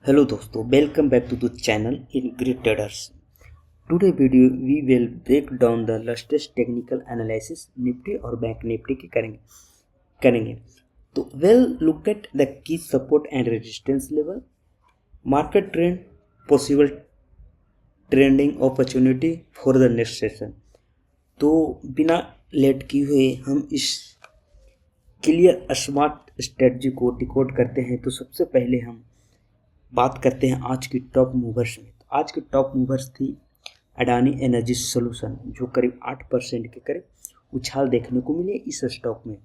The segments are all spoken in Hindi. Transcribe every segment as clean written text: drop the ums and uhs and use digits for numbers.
Hello दोस्तों, welcome back to the channel in Grid Traders. Today video we will break down the latest technical analysis Nifty और बैंक निफ्टी की करेंगे। तो look at the key support and resistance level, market trend, possible trending opportunity for the next session। तो बिना लेट किए हुए हम इस क्लियर स्मार्ट स्ट्रेटजी को डिकोड करते हैं। तो सबसे पहले हम बात करते हैं आज की टॉप मूवर्स में। तो आज की टॉप मूवर्स थी अडानी एनर्जी सॉल्यूशन, जो करीब 8% के करीब उछाल देखने को मिले इस स्टॉक में।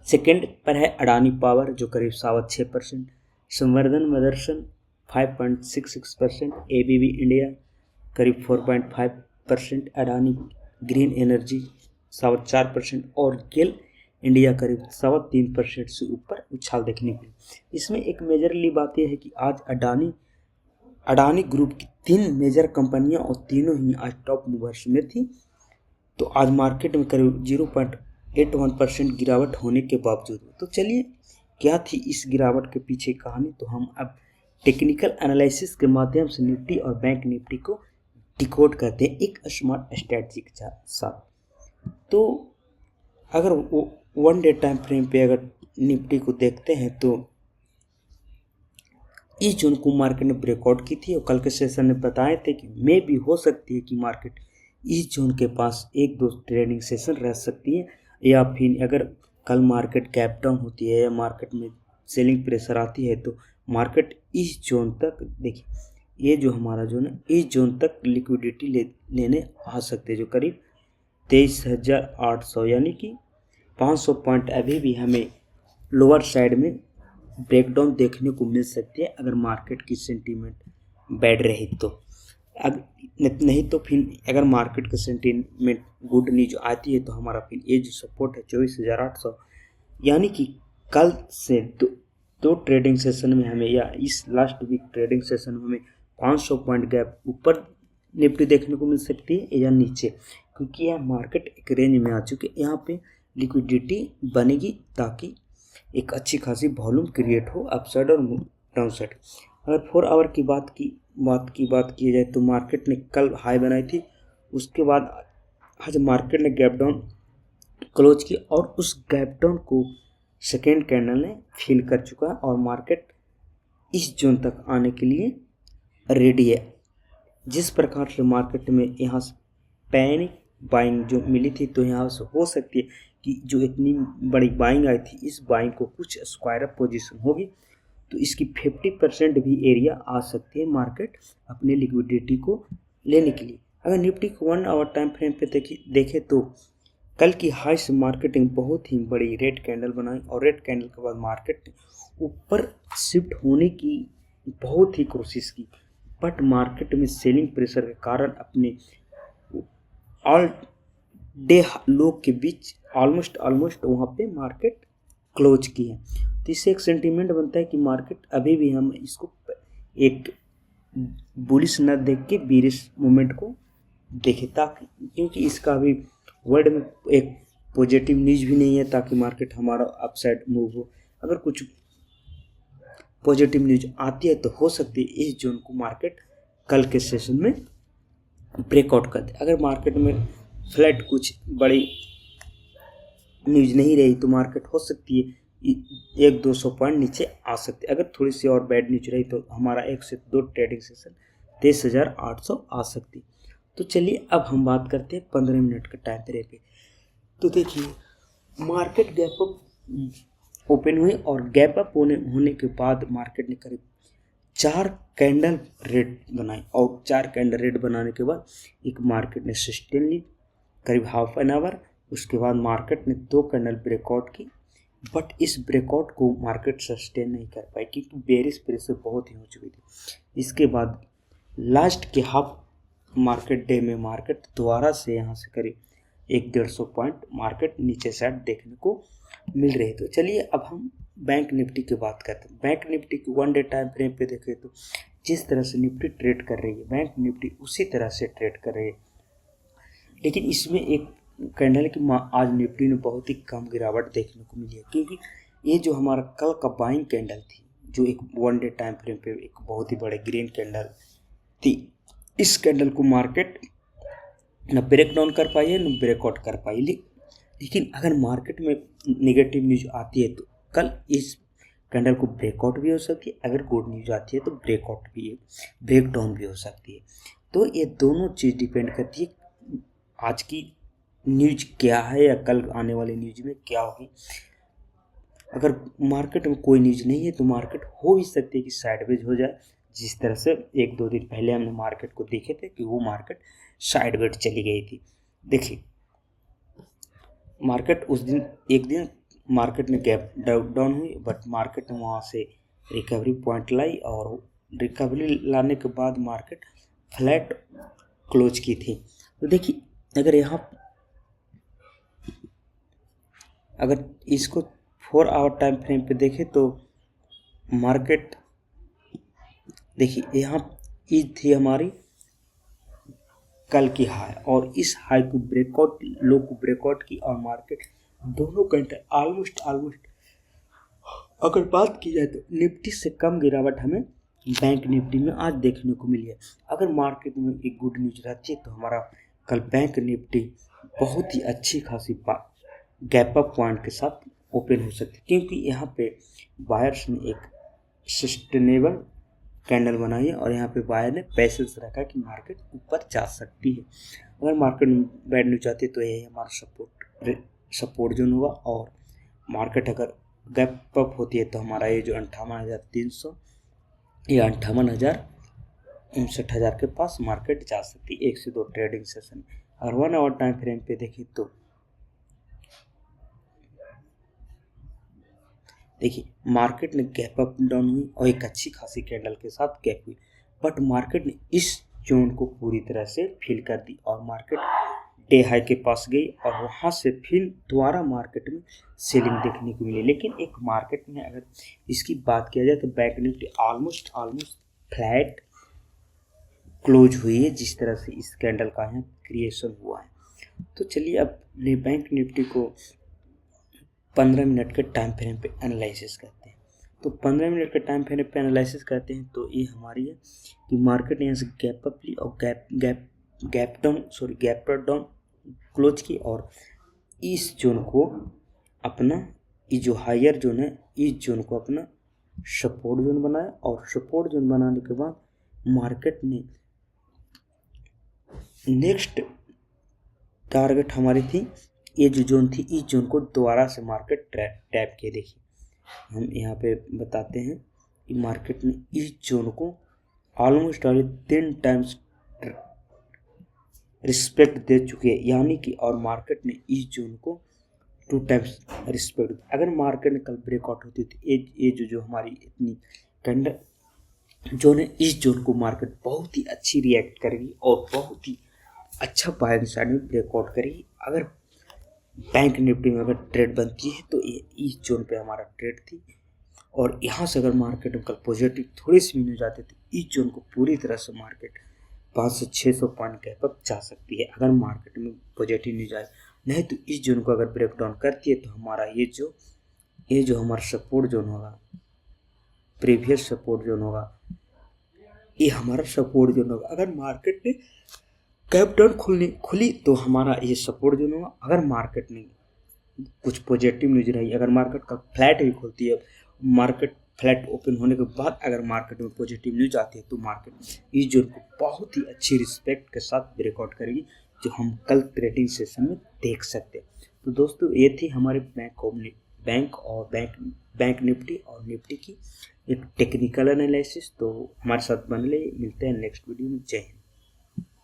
सेकंड पर है अडानी पावर, जो करीब 6.25%, संवर्धन मदरसन 5.66%, एबीबी इंडिया करीब 4.5%, अडानी ग्रीन एनर्जी 4% और गेल इंडिया करीब 3.25% से ऊपर उछाल देखने को मिली। इसमें एक मेजरली बात यह है कि आज अडानी ग्रुप की 3 मेजर कंपनियां और तीनों ही आज टॉप मूवर्स में थी। तो आज मार्केट में करीब 0.81% गिरावट होने के बावजूद, तो चलिए क्या थी इस गिरावट के पीछे कहानी। तो हम अब टेक्निकल एनालिसिस के माध्यम से निफ्टी और बैंक निफ्टी को डिकोड करते हैं एक स्मार्ट स्ट्रेटजी के साथ। तो अगर वो 1 डे टाइम फ्रेम पे अगर निफ्टी को देखते हैं तो इस जोन को मार्केट ने ब्रेकआउट की थी और कल के सेशन में बताए थे कि मे भी हो सकती है कि मार्केट इस जोन के पास 1-2 ट्रेडिंग सेशन रह सकती है, या फिर अगर कल मार्केट गैप डाउन होती है या मार्केट में सेलिंग प्रेशर आती है तो मार्केट इस जोन तक, देखिए ये जो हमारा जोन है, इस जोन तक लिक्विडिटी लेने आ सकते हैं, जो करीब 23,800 यानी कि 500 पॉइंट अभी भी हमें लोअर साइड में ब्रेकडाउन देखने को मिल सकती है अगर मार्केट की सेंटीमेंट बैड रही तो। नहीं तो फिर अगर मार्केट का सेंटीमेंट गुड न्यूज आती है तो हमारा फिर ये जो सपोर्ट है 24,800, यानी कि कल से दो ट्रेडिंग सेशन में हमें, या इस लास्ट वीक ट्रेडिंग सेशन में हमें 500 पॉइंट गैप ऊपर निफ्टी देखने को मिल सकती है या नीचे, क्योंकि यह मार्केट एक रेंज में आ चुकी है। यहाँ पे लिक्विडिटी बनेगी ताकि एक अच्छी खासी वॉल्यूम क्रिएट हो अपसाइड और डाउन साइड। अगर 4 आवर की बात की जाए तो मार्केट ने कल हाई बनाई थी, उसके बाद आज मार्केट ने गैप डाउन क्लोज की और उस गैप डाउन को सेकेंड कैंडल ने फिल कर चुका है और मार्केट इस जोन तक आने के लिए रेडी है। जिस प्रकार से मार्केट में यहाँ से पैनिक बाइंग जो मिली थी, तो यहाँ से हो सकती है कि जो इतनी बड़ी बाइंग आई थी, इस बाइंग को कुछ स्क्वायर अप पोजीशन होगी तो इसकी 50% भी एरिया आ सकती है मार्केट अपने लिक्विडिटी को लेने के लिए। अगर निफ्टी को 1 आवर टाइम फ्रेम पे देखें तो कल की हाई से मार्केट ने बहुत ही बड़ी रेड कैंडल बनाई और रेड कैंडल के बाद मार्केट ऊपर शिफ्ट होने की बहुत ही कोशिश की, बट मार्केट में सेलिंग प्रेशर के कारण अपने ऑल डे लो के बीच ऑलमोस्ट वहाँ पे मार्केट क्लोज की है। तो इससे एक सेंटीमेंट बनता है कि मार्केट अभी भी हम इसको एक बुलिश न देख के बीरिश मूवमेंट को देखें, ताकि क्योंकि इसका अभी वर्ल्ड में एक पॉजिटिव न्यूज भी नहीं है ताकि मार्केट हमारा अपसाइड मूव हो। अगर कुछ पॉजिटिव न्यूज आती है तो हो सकती है इस जोन को मार्केट कल के सेशन में ब्रेकआउट कर दे। अगर मार्केट में फ्लैट कुछ बड़ी न्यूज नहीं रही तो मार्केट हो सकती है 100-200 पॉइंट नीचे आ सकते। अगर थोड़ी सी और बैड न्यूज रही तो हमारा 1 से 2 ट्रेडिंग सेशन 23,800 आ सकती। तो चलिए अब हम बात करते हैं 15 मिनट के टाइम पीरियड पे। तो देखिए मार्केट गैप अप ओपन हुई और गैप अप होने के बाद मार्केट ने करीब 4 कैंडल रेड बनाई और 4 कैंडल रेड बनाने के बाद एक मार्केट ने सस्टेन ली करीब हाफ एन आवर। उसके बाद मार्केट ने 2 कैंडल ब्रेकआउट की, बट इस ब्रेकआउट को मार्केट सस्टेन नहीं कर पाई क्योंकि बेरिश प्रेशर बहुत ही हो चुकी थी। इसके बाद लास्ट के हाफ मार्केट डे में मार्केट दोबारा से यहाँ से करीब 150 पॉइंट मार्केट नीचे साइड देखने को मिल रही। तो चलिए अब हम बैंक निफ्टी की बात करते हैं। बैंक निफ्टी की 1 डे टाइम फ्रेम पे देखें तो जिस तरह से निफ्टी ट्रेड कर रही है, बैंक निफ्टी उसी तरह से ट्रेड कर रही है, लेकिन इसमें एक कैंडल की आज निफ्टी ने बहुत ही कम गिरावट देखने को मिली है, क्योंकि ये जो हमारा कल का बाइंग कैंडल थी जो एक 1 डे टाइम फ्रेम पे एक बहुत ही बड़े ग्रीन कैंडल थी। इस कैंडल को मार्केट न ब्रेक डाउन कर पाई है न ब्रेकआउट कर पाई। लेकिन अगर मार्केट में नेगेटिव न्यूज आती है तो कल इस कैंडल को ब्रेकआउट भी हो सकती है, अगर गुड न्यूज आती है तो ब्रेकआउट भी है, ब्रेक डाउन भी हो सकती है। तो ये दोनों चीज़ डिपेंड करती है आज की न्यूज क्या है या कल आने वाले न्यूज में क्या होगी। अगर मार्केट में कोई न्यूज नहीं है तो मार्केट हो भी सकती है कि साइडवेज हो जाए, जिस तरह से 1-2 दिन पहले हमने मार्केट को देखे थे कि वो मार्केट साइडवेज चली गई थी। देखिए मार्केट उस दिन एक दिन मार्केट में गैप डाउन हुई, बट मार्केट ने वहाँ से रिकवरी पॉइंट लाई और रिकवरी लाने के बाद मार्केट फ्लैट क्लोज की थी। तो देखिए अगर इसको 4 आवर टाइम फ्रेम पे देखें तो मार्केट देखिए यहाँ ये थी हमारी कल की हाई, और इस हाई को ब्रेकआउट, लो को ब्रेकआउट की, और मार्केट दोनों घंटे ऑलमोस्ट अगर बात की जाए तो निफ्टी से कम गिरावट हमें बैंक निफ्टी में आज देखने को मिली है। अगर मार्केट में एक गुड न्यूज रहती है तो हमारा कल बैंक निफ्टी बहुत ही अच्छी खासी गैप अप पॉइंट के साथ ओपन हो सकती है, क्योंकि यहाँ पे बायर्स ने एक सस्टेनेबल कैंडल बनाई है और यहाँ पे बायर ने पैसेंस रखा कि मार्केट ऊपर जा सकती है। अगर मार्केट में बैड न्यूज आती है तो यही हमारा सपोर्ट जोन होगा, और मार्केट अगर गैप अप होती है तो हमारा ये जो 58,300 या 59,000 के पास मार्केट जा सकती है 1 से 2 ट्रेडिंग सेशन। अगर 1 आवर टाइम फ्रेम पे देखिए तो देखिए मार्केट ने गैप अप डाउन हुई और एक अच्छी खासी कैंडल के साथ गैप हुई, बट मार्केट ने इस जोन को पूरी तरह से फिल कर दी और मार्केट डे हाई के पास गई और वहाँ से फिर दोबारा मार्केट में सेलिंग देखने को मिली। लेकिन एक मार्केट में अगर इसकी बात किया जाए तो bank Nifty almost flat close हुई है, जिस तरह से इस कैंडल का यहाँ क्रिएशन हुआ है। तो चलिए अब बैंक निफ्टी को 15 मिनट के टाइम फ्रेम पे एनालिसिस करते हैं। तो 15 मिनट के टाइम फ्रेम पे एनालिसिस करते हैं तो ये हमारी है कि मार्केट ने यहाँ से गैप अप ली और गैप डाउन क्लोज की, और इस जोन को अपना, ये जो हायर जोन है इस जोन को अपना सपोर्ट जोन बनाया, और सपोर्ट जोन बनाने के बाद मार्केट ने नेक्स्ट टारगेट हमारी थी, ये जो जोन थी इस जोन को दोबारा से मार्केट टैप किए। देखिए हम यहाँ पे बताते हैं कि मार्केट ने इस जोन को ऑलमोस्ट 3 टाइम्स रिस्पेक्ट दे चुके हैं, यानी कि और मार्केट ने इस जोन को 2 टाइम्स रिस्पेक्ट। अगर मार्केट ने कल ब्रेकआउट होती तो ये जो हमारी इतनी कैंडल जोन है इस जोन को मार्केट बहुत ही अच्छी रिएक्ट करेगी और बहुत ही अच्छा बाइंग साइड में ब्रेकआउट करेगी। अगर बैंक निफ्टी में अगर ट्रेड बनती है तो ये इस जोन पे हमारा ट्रेड थी, और यहाँ से अगर मार्केट में कल पॉजिटिव थोड़ी सी भी हो जाते तो इस जोन को पूरी तरह से मार्केट 500 से 600 पॉइंट गैप अप जा सकती है अगर मार्केट में पॉजिटिव न्यूज आए। नहीं तो इस जोन को अगर ब्रेक डाउन करती है तो हमारा ये जो हमारा सपोर्ट जोन होगा, प्रीवियस सपोर्ट जोन होगा, ये हमारा सपोर्ट जोन होगा। अगर मार्केट ने गैप डाउन खुली तो हमारा ये सपोर्ट जोन होगा। अगर मार्केट में कुछ पॉजिटिव न्यूज रही, अगर मार्केट का फ्लैट भी खुलती है, मार्केट फ्लैट ओपन होने के बाद अगर मार्केट में पॉजिटिव न्यूज आती है तो मार्केट इस जोन को बहुत ही अच्छी रिस्पेक्ट के साथ ब्रेकआउट करेगी, जो हम कल ट्रेडिंग सेशन में देख सकते हैं। तो दोस्तों ये थी हमारे बैंक निफ्टी और निफ्टी की एक टेक्निकल एनालिसिस। तो हमारे साथ बन ले, मिलते हैं नेक्स्ट वीडियो में। जय हिंद।